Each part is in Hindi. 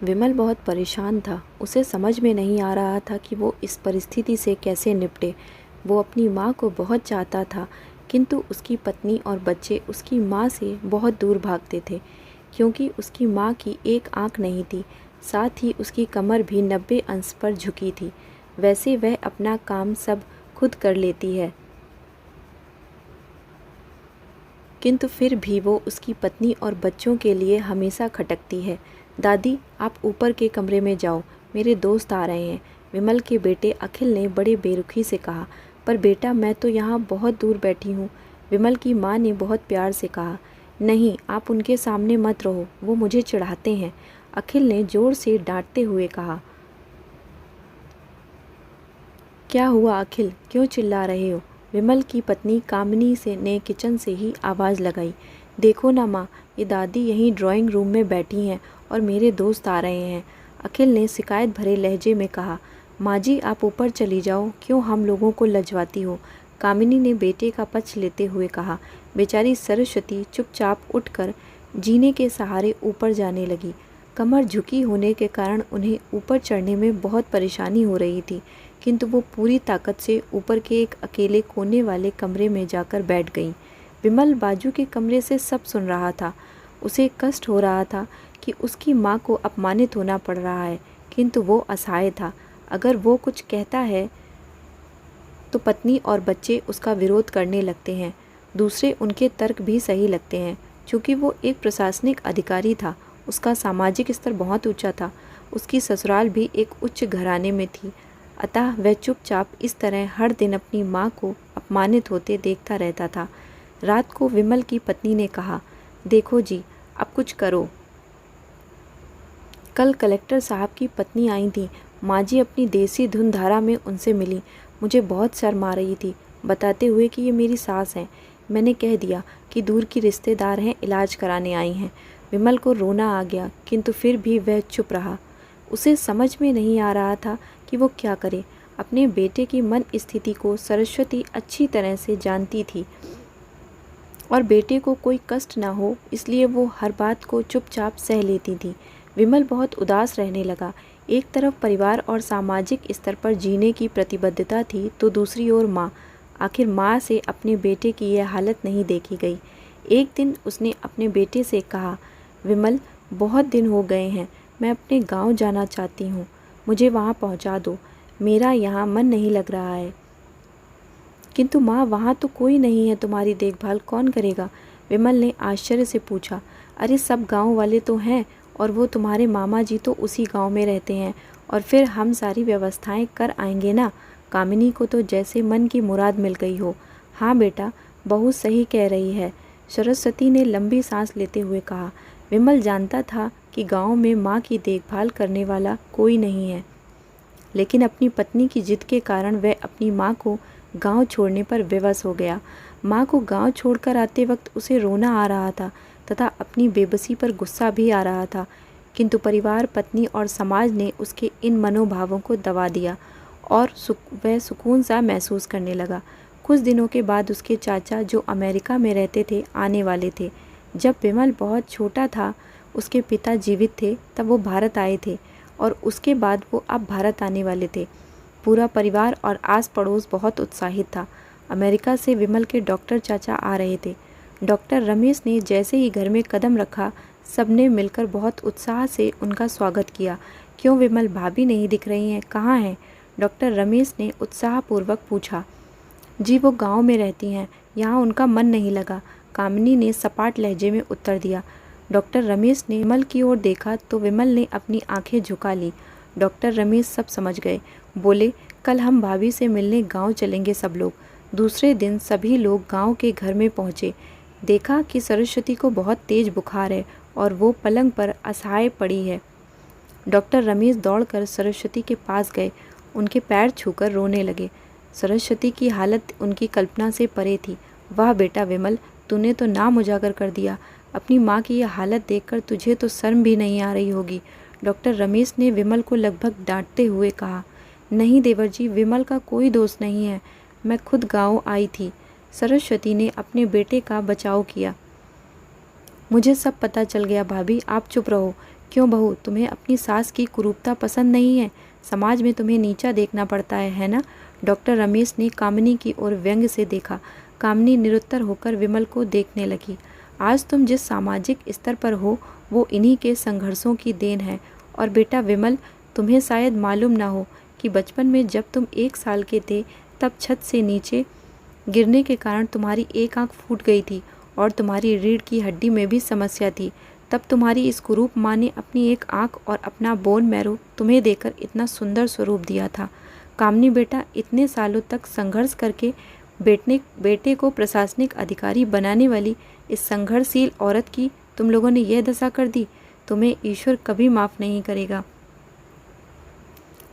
विमल बहुत परेशान था। उसे समझ में नहीं आ रहा था कि वो इस परिस्थिति से कैसे निपटे। वो अपनी माँ को बहुत चाहता था, किंतु उसकी पत्नी और बच्चे उसकी माँ से बहुत दूर भागते थे, क्योंकि उसकी माँ की एक आँख नहीं थी, साथ ही उसकी कमर भी 90 अंश पर झुकी थी। वैसे वह अपना काम सब खुद कर लेती है, किंतु फिर भी वो उसकी पत्नी और बच्चों के लिए हमेशा खटकती है। दादी, आप ऊपर के कमरे में जाओ, मेरे दोस्त आ रहे हैं, विमल के बेटे अखिल ने बड़े बेरुखी से कहा। पर बेटा, मैं तो यहाँ बहुत दूर बैठी हूँ, विमल की माँ ने बहुत प्यार से कहा। नहीं, आप उनके सामने मत रहो, वो मुझे चिढ़ाते हैं, अखिल ने ज़ोर से डांटते हुए कहा। क्या हुआ अखिल, क्यों चिल्ला रहे हो? विमल की पत्नी कामिनी से ने किचन से ही आवाज़ लगाई। देखो ना माँ, ये दादी यहीं ड्राइंग रूम में बैठी हैं और मेरे दोस्त आ रहे हैं, अखिल ने शिकायत भरे लहजे में कहा। माँ जी, आप ऊपर चली जाओ, क्यों हम लोगों को लजवाती हो? कामिनी ने बेटे का पक्ष लेते हुए कहा। बेचारी सरस्वती चुपचाप उठकर जीने के सहारे ऊपर जाने लगी। कमर झुकी होने के कारण उन्हें ऊपर चढ़ने में बहुत परेशानी हो रही थी, किंतु वो पूरी ताकत से ऊपर के एक अकेले कोने वाले कमरे में जाकर बैठ गई। विमल बाजू के कमरे से सब सुन रहा था। उसे कष्ट हो रहा था कि उसकी माँ को अपमानित होना पड़ रहा है, किंतु वो असहाय था। अगर वो कुछ कहता है तो पत्नी और बच्चे उसका विरोध करने लगते हैं। दूसरे उनके तर्क भी सही लगते हैं। चूँकि वो एक प्रशासनिक अधिकारी था, उसका सामाजिक स्तर बहुत ऊंचा था, उसकी ससुराल भी एक उच्च घराने में थी, अतः वह चुपचाप इस तरह हर दिन अपनी माँ को अपमानित होते देखता रहता था। रात को विमल की पत्नी ने कहा, देखो जी, अब कुछ करो। कल कलेक्टर साहब की पत्नी आई थी, माँ जी अपनी देसी धुन धारा में उनसे मिली। मुझे बहुत शर्म आ रही थी, बताते हुए कि ये मेरी सास हैं। मैंने कह दिया कि दूर की रिश्तेदार हैं, इलाज कराने आई हैं। विमल को रोना आ गया, किंतु फिर भी वह चुप रहा। उसे समझ में नहीं आ रहा था कि वो क्या करे। अपने बेटे की मन स्थिति को सरस्वती अच्छी तरह से जानती थी और बेटे को कोई कष्ट ना हो, इसलिए वो हर बात को चुपचाप सह लेती थी। विमल बहुत उदास रहने लगा। एक तरफ परिवार और सामाजिक स्तर पर जीने की प्रतिबद्धता थी, तो दूसरी ओर माँ। आखिर माँ से अपने बेटे की यह हालत नहीं देखी गई। एक दिन उसने अपने बेटे से कहा, विमल, बहुत दिन हो गए हैं, मैं अपने गांव जाना चाहती हूँ, मुझे वहाँ पहुँचा दो, मेरा यहाँ मन नहीं लग रहा है। किंतु माँ, वहाँ तो कोई नहीं है, तुम्हारी देखभाल कौन करेगा? विमल ने आश्चर्य से पूछा। अरे सब गांव वाले तो हैं, और वो तुम्हारे मामा जी तो उसी गांव में रहते हैं, और फिर हम सारी व्यवस्थाएं कर आएंगे ना। कामिनी को तो जैसे मन की मुराद मिल गई हो। हाँ बेटा, बहू सही कह रही है, सरस्वती ने लंबी सांस लेते हुए कहा। विमल जानता था कि गांव में माँ की देखभाल करने वाला कोई नहीं है, लेकिन अपनी पत्नी की जिद के कारण वह अपनी माँ को गांव छोड़ने पर विवश हो गया। माँ को गांव छोड़कर आते वक्त उसे रोना आ रहा था तथा अपनी बेबसी पर गुस्सा भी आ रहा था, किंतु परिवार, पत्नी और समाज ने उसके इन मनोभावों को दबा दिया और वह सुकून सा महसूस करने लगा। कुछ दिनों के बाद उसके चाचा, जो अमेरिका में रहते थे, आने वाले थे। जब विमल बहुत छोटा था, उसके पिता जीवित थे, तब वो भारत आए थे और उसके बाद वो अब भारत आने वाले थे। पूरा परिवार और आस पड़ोस बहुत उत्साहित था। अमेरिका से विमल के डॉक्टर चाचा आ रहे थे। डॉक्टर रमेश ने जैसे ही घर में कदम रखा, सबने मिलकर बहुत उत्साह से उनका स्वागत किया। क्यों विमल, भाभी नहीं दिख रही हैं, कहाँ हैं? डॉक्टर रमेश ने उत्साहपूर्वक पूछा। जी, वो गांव में रहती हैं, यहाँ उनका मन नहीं लगा, कामिनी ने सपाट लहजे में उत्तर दिया। डॉक्टर रमेश ने विमल की ओर देखा तो विमल ने अपनी आंखें झुका ली। डॉक्टर रमेश सब समझ गए। बोले, कल हम भाभी से मिलने गांव चलेंगे सब लोग। दूसरे दिन सभी लोग गांव के घर में पहुंचे। देखा कि सरस्वती को बहुत तेज बुखार है और वो पलंग पर असहाय पड़ी है। डॉक्टर रमेश दौड़कर सरस्वती के पास गए, उनके पैर छूकर रोने लगे। सरस्वती की हालत उनकी कल्पना से परे थी। वाह बेटा विमल, तूने तो नाम उजागर कर दिया। अपनी माँ की यह हालत देखकर तुझे तो शर्म भी नहीं आ रही होगी। डॉक्टर रमेश ने विमल को लगभग डांटते हुए कहा। नहीं देवर जी, विमल का कोई दोष नहीं है, मैं खुद गाँव आई थी। सरस्वती ने अपने बेटे का बचाव किया। मुझे सब पता चल गया भाभी, आप चुप रहो। क्यों बहू, तुम्हें अपनी सास की कुरूपता पसंद नहीं है? समाज में तुम्हें नीचा देखना पड़ता है ना? डॉक्टर रमेश ने कामिनी की ओर व्यंग से देखा। कामिनी निरुत्तर होकर विमल को देखने लगी। आज तुम जिस सामाजिक स्तर पर हो वो इन्हीं के संघर्षों की देन है। और बेटा विमल, तुम्हें शायद मालूम ना हो कि बचपन में जब तुम 1 साल के थे तब छत से नीचे गिरने के कारण तुम्हारी एक आंख फूट गई थी और तुम्हारी रीढ़ की हड्डी में भी समस्या थी। तब तुम्हारी इस कुरूप माँ ने अपनी एक आंख और अपना बोन मैरो तुम्हें देकर इतना सुंदर स्वरूप दिया था। कामनी बेटा, इतने सालों तक संघर्ष करके बेटे को प्रशासनिक अधिकारी बनाने वाली इस संघर्षशील औरत की तुम लोगों ने यह दशा कर दी। तुम्हें ईश्वर कभी माफ़ नहीं करेगा।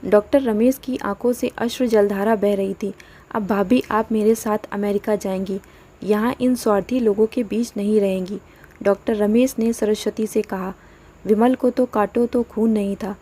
डॉक्टर रमेश की आंखों से अश्रु जलधारा बह रही थी। अब भाभी, आप मेरे साथ अमेरिका जाएंगी, यहाँ इन स्वार्थी लोगों के बीच नहीं रहेंगी। डॉक्टर रमेश ने सरस्वती से कहा। विमल को तो काटो तो खून नहीं था।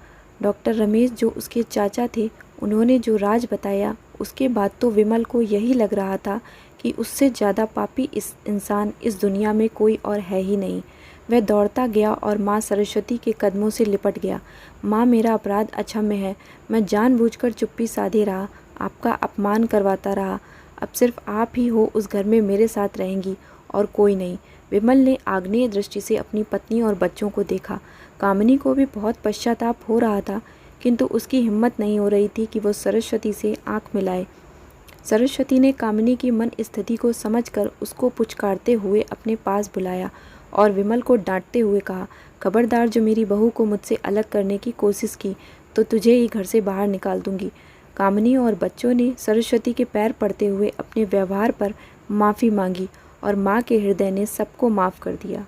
डॉक्टर रमेश जो उसके चाचा थे, उन्होंने जो राज बताया उसके बाद तो विमल को यही लग रहा था कि उससे ज़्यादा पापी इस इंसान इस दुनिया में कोई और है ही नहीं। वह दौड़ता गया और माँ सरस्वती के कदमों से लिपट गया। माँ, मेरा अपराध अक्षम्य है। मैं जानबूझकर चुप्पी साधे रहा, आपका अपमान करवाता रहा। अब सिर्फ आप ही हो उस घर में मेरे साथ रहेंगी और कोई नहीं। विमल ने आग्नेय दृष्टि से अपनी पत्नी और बच्चों को देखा। कामिनी को भी बहुत पश्चाताप हो रहा था, किंतु उसकी हिम्मत नहीं हो रही थी कि वो सरस्वती से आंख मिलाए। सरस्वती ने कामिनी की मन स्थिति को समझकर उसको पुचकारते हुए अपने पास बुलाया और विमल को डांटते हुए कहा, खबरदार, जो मेरी बहू को मुझसे अलग करने की कोशिश की तो तुझे ही घर से बाहर निकाल दूंगी। कामिनी और बच्चों ने सरस्वती के पैर पड़ते हुए अपने व्यवहार पर माफ़ी मांगी और माँ के हृदय ने सबको माफ़ कर दिया।